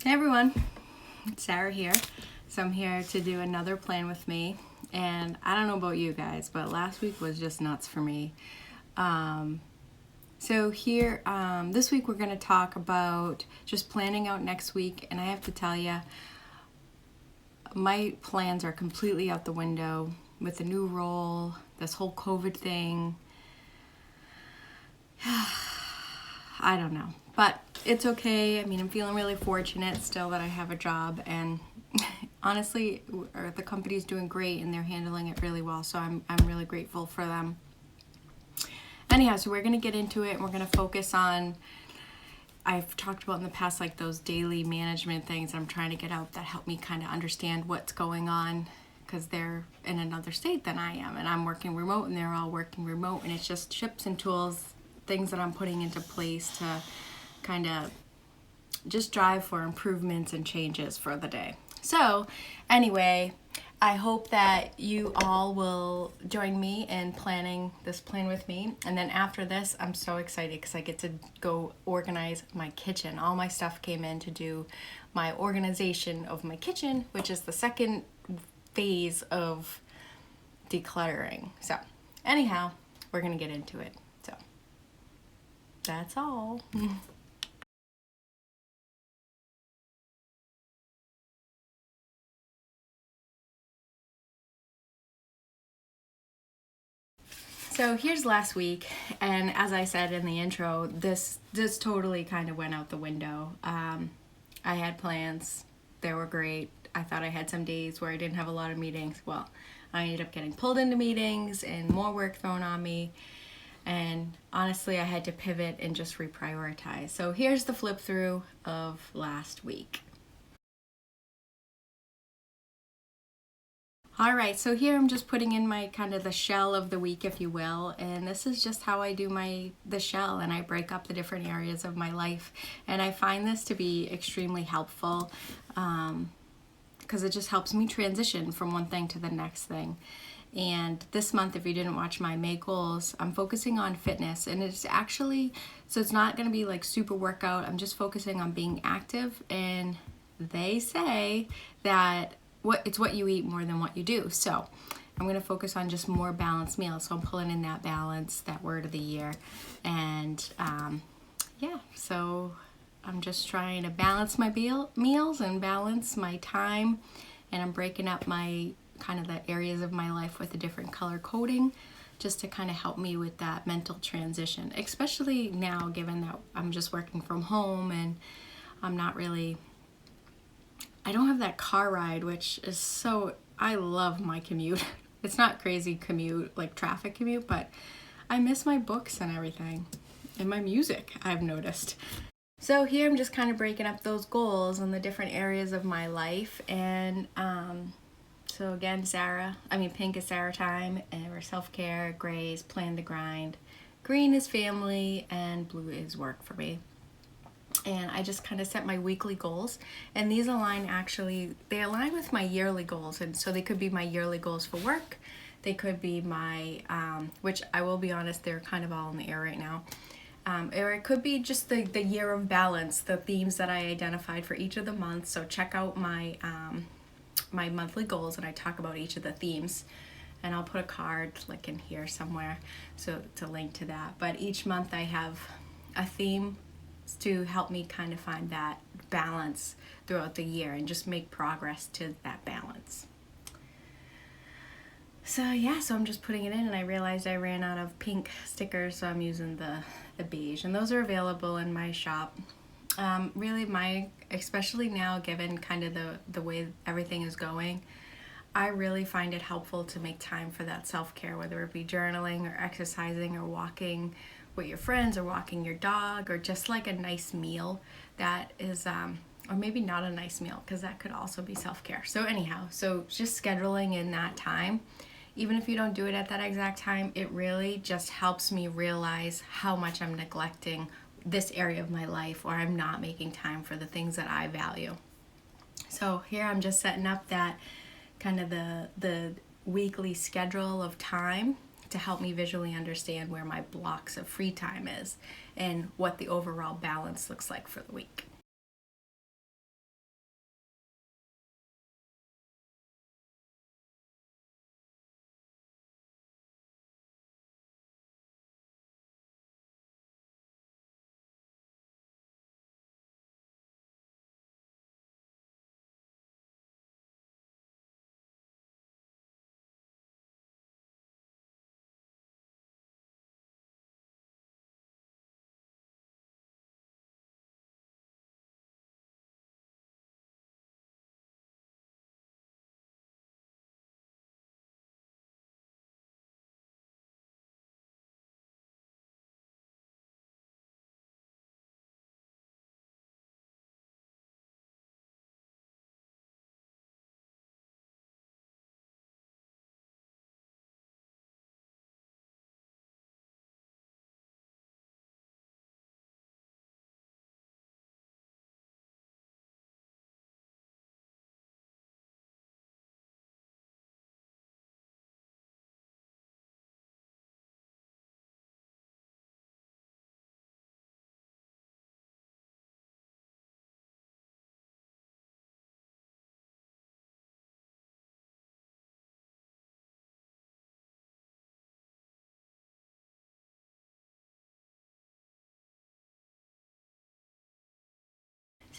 Hey everyone, it's Sarah here. So I'm here to do another plan with me. And I don't know about you guys, but last week was just nuts for me. This week we're going to talk about just planning out next week. And I have to tell you, my plans are completely out the window with the new role, this whole COVID thing. I don't know, but it's okay. I mean, I'm feeling really fortunate still that I have a job, and honestly, the company's doing great and they're handling it really well, so I'm really grateful for them. Anyhow, so we're going to get into it and we're going to focus on, I've talked about in the past, like those daily management things I'm trying to get out that help me kind of understand what's going on, because they're in another state than I am, and I'm working remote and they're all working remote, and it's just tips and tools, things that I'm putting into place to kind of just drive for improvements and changes for the day. So anyway, I hope that you all will join me in planning this plan with me. And then after this, I'm so excited because I get to go organize my kitchen. All my stuff came in to do my organization of my kitchen, which is the second phase of decluttering. So anyhow, we're going to get into it. So that's all. So here's last week, and as I said in the intro, this totally kind of went out the window. I had plans, they were great. I thought I had some days where I didn't have a lot of meetings. Well, I ended up getting pulled into meetings and more work thrown on me, and honestly I had to pivot and just reprioritize. So here's the flip through of last week. All right, so here I'm just putting in my kind of the shell of the week, if you will, and this is just how I do the shell, and I break up the different areas of my life, and I find this to be extremely helpful because it just helps me transition from one thing to the next thing. And this month, if you didn't watch my May goals, I'm focusing on fitness, and it's actually, so it's not going to be like super workout. I'm just focusing on being active, and they say that it's what you eat more than what you do. So I'm going to focus on just more balanced meals. So I'm pulling in that balance, that word of the year. And so I'm just trying to balance my meals and balance my time. And I'm breaking up my kind of the areas of my life with a different color coding, just to kind of help me with that mental transition, especially now given that I'm just working from home and I'm not really, I don't have that car ride, which is so, I love my commute. It's not crazy commute, like traffic commute, but I miss my books and everything, and my music, I've noticed. So here I'm just kind of breaking up those goals in the different areas of my life. And so again, pink is Sarah time, or self-care, gray is plan the grind, green is family, and blue is work for me. And I just kind of set my weekly goals, and these align with my yearly goals. And so they could be my yearly goals for work, they could be my which I will be honest, they're kind of all in the air right now, or it could be just the year of balance, the themes that I identified for each of the months. So check out my my monthly goals, and I talk about each of the themes, and I'll put a card like in here somewhere so to link to that. But each month I have a theme to help me kind of find that balance throughout the year and just make progress to that balance. So I'm just putting it in, and I realized I ran out of pink stickers, so I'm using the beige, and those are available in my shop. Especially now given kind of the way everything is going, I really find it helpful to make time for that self-care, whether it be journaling or exercising or walking with your friends or walking your dog, or just like a nice meal that is, or maybe not a nice meal, because that could also be self-care. So anyhow, so just scheduling in that time, even if you don't do it at that exact time, it really just helps me realize how much I'm neglecting this area of my life, or I'm not making time for the things that I value. So here I'm just setting up that kind of the weekly schedule of time to help me visually understand where my blocks of free time is and what the overall balance looks like for the week.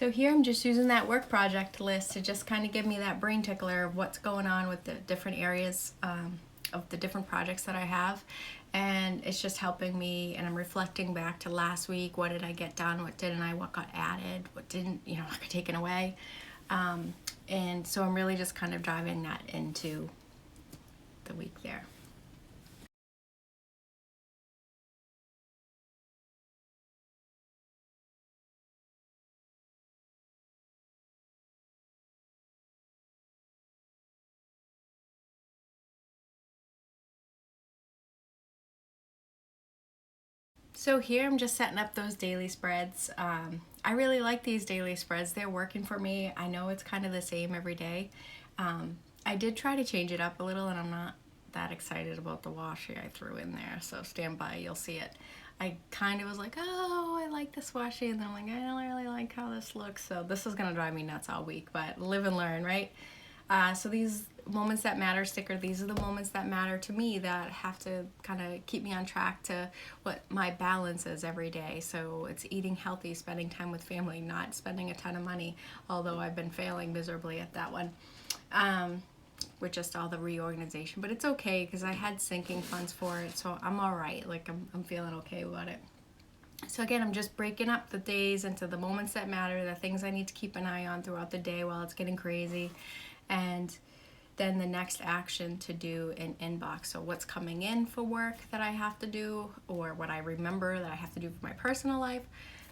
So here I'm just using that work project list to just kind of give me that brain tickler of what's going on with the different areas of the different projects that I have. And it's just helping me, and I'm reflecting back to last week. What did I get done? What didn't I? What got added? What didn't, what got taken away? And so I'm really just kind of driving that into the week there. So here I'm just setting up those daily spreads. I really like these daily spreads. They're working for me. I know it's kind of the same every day. I did try to change it up a little, and I'm not that excited about the washi I threw in there. So stand by, you'll see it. I kind of was like, oh, I like this washi, and then I'm like, I don't really like how this looks. So this is gonna drive me nuts all week, but live and learn, right? So these moments that matter sticker, these are the moments that matter to me that have to kind of keep me on track to what my balance is every day. So it's eating healthy, spending time with family, not spending a ton of money, although I've been failing miserably at that one with just all the reorganization. But it's okay because I had sinking funds for it, so I'm all right. Like I'm feeling okay about it. So again, I'm just breaking up the days into the moments that matter, the things I need to keep an eye on throughout the day while it's getting crazy, and then the next action to do in inbox. So what's coming in for work that I have to do, or what I remember that I have to do for my personal life.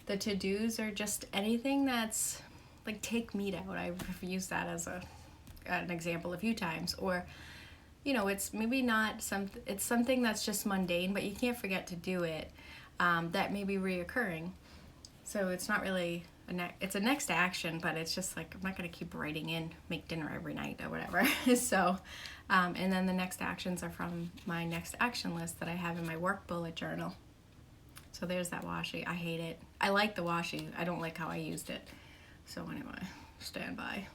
The to-dos are just anything that's like take meat out. I've used that as an example a few times. Or it's maybe not it's something that's just mundane, but you can't forget to do it. That may be reoccurring. So it's not really it's a next action, but it's just like I'm not going to keep writing in make dinner every night or whatever. So and then the next actions are from my next action list that I have in my work bullet journal. So there's that washi. I hate it. I like the washi. I don't like how I used it. So anyway, stand by.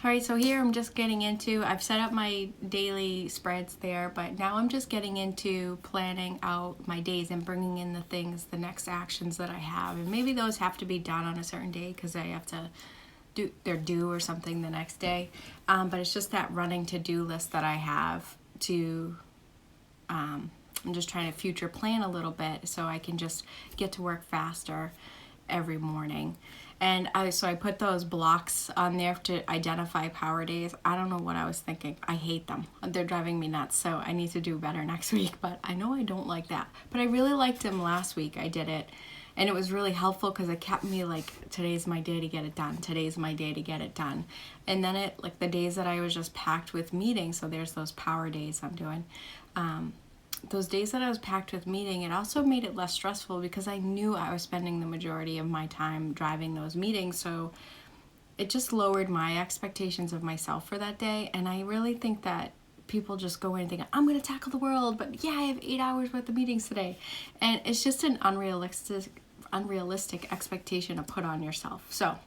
All right, so here I'm just getting into, I've set up my daily spreads there, but now I'm just getting into planning out my days and bringing in the things, the next actions that I have. And maybe those have to be done on a certain day because I have to they're due or something the next day. But it's just that running to-do list that I have to I'm just trying to future plan a little bit so I can just get to work faster every morning. And so I put those blocks on there to identify power days. I don't know what I was thinking. I hate them. They're driving me nuts, so I need to do better next week. But I know I don't like that. But I really liked them last week. I did it. And it was really helpful because it kept me like, today's my day to get it done. Today's my day to get it done. And then it, like the days that I was just packed with meetings, so there's those power days I'm doing. Those days that I was packed with meeting, it also made it less stressful because I knew I was spending the majority of my time driving those meetings. So it just lowered my expectations of myself for that day. And I really think that people just go in and think, I'm going to tackle the world, but yeah, I have 8 hours worth of meetings today. And it's just an unrealistic expectation to put on yourself. So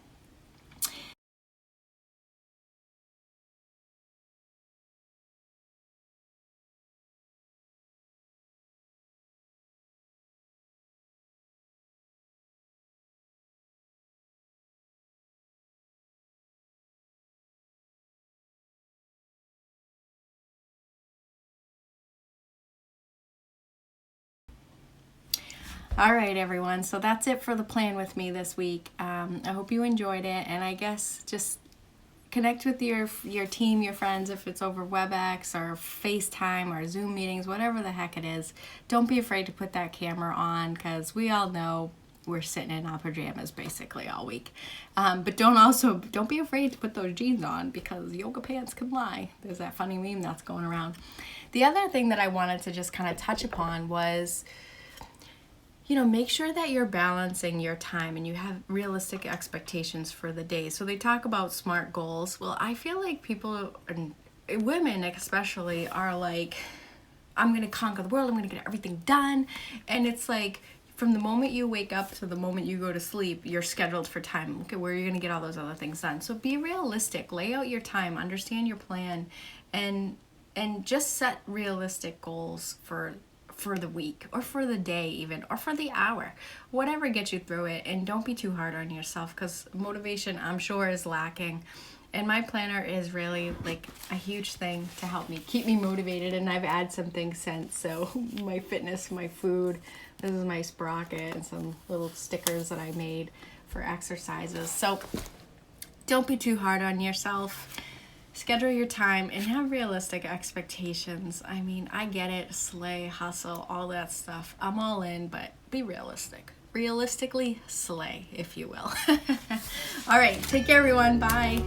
all right, everyone. So that's it for the plan with me this week. I hope you enjoyed it. And I guess just connect with your team, your friends, if it's over WebEx or FaceTime or Zoom meetings, whatever the heck it is. Don't be afraid to put that camera on because we all know we're sitting in our pajamas basically all week. But don't be afraid to put those jeans on because yoga pants can lie. There's that funny meme that's going around. The other thing that I wanted to just kind of touch upon was, make sure that you're balancing your time and you have realistic expectations for the day. So they talk about SMART goals. Well, I feel like people, and women especially, are like, I'm going to conquer the world. I'm going to get everything done. And it's like, from the moment you wake up to the moment you go to sleep, you're scheduled for time. Okay, where you're going to get all those other things done. So be realistic. Lay out your time. Understand your plan. And just set realistic goals for the week or for the day even or for the hour, whatever gets you through it. And don't be too hard on yourself because motivation, I'm sure, is lacking. And my planner is really like a huge thing to help me keep me motivated. And I've added some things since. So my fitness, my food, this is my sprocket and some little stickers that I made for exercises. So don't be too hard on yourself. Schedule your time and have realistic expectations. I mean, I get it, slay, hustle, all that stuff. I'm all in, but be realistic. Realistically slay, if you will. All right, take care, everyone. Bye.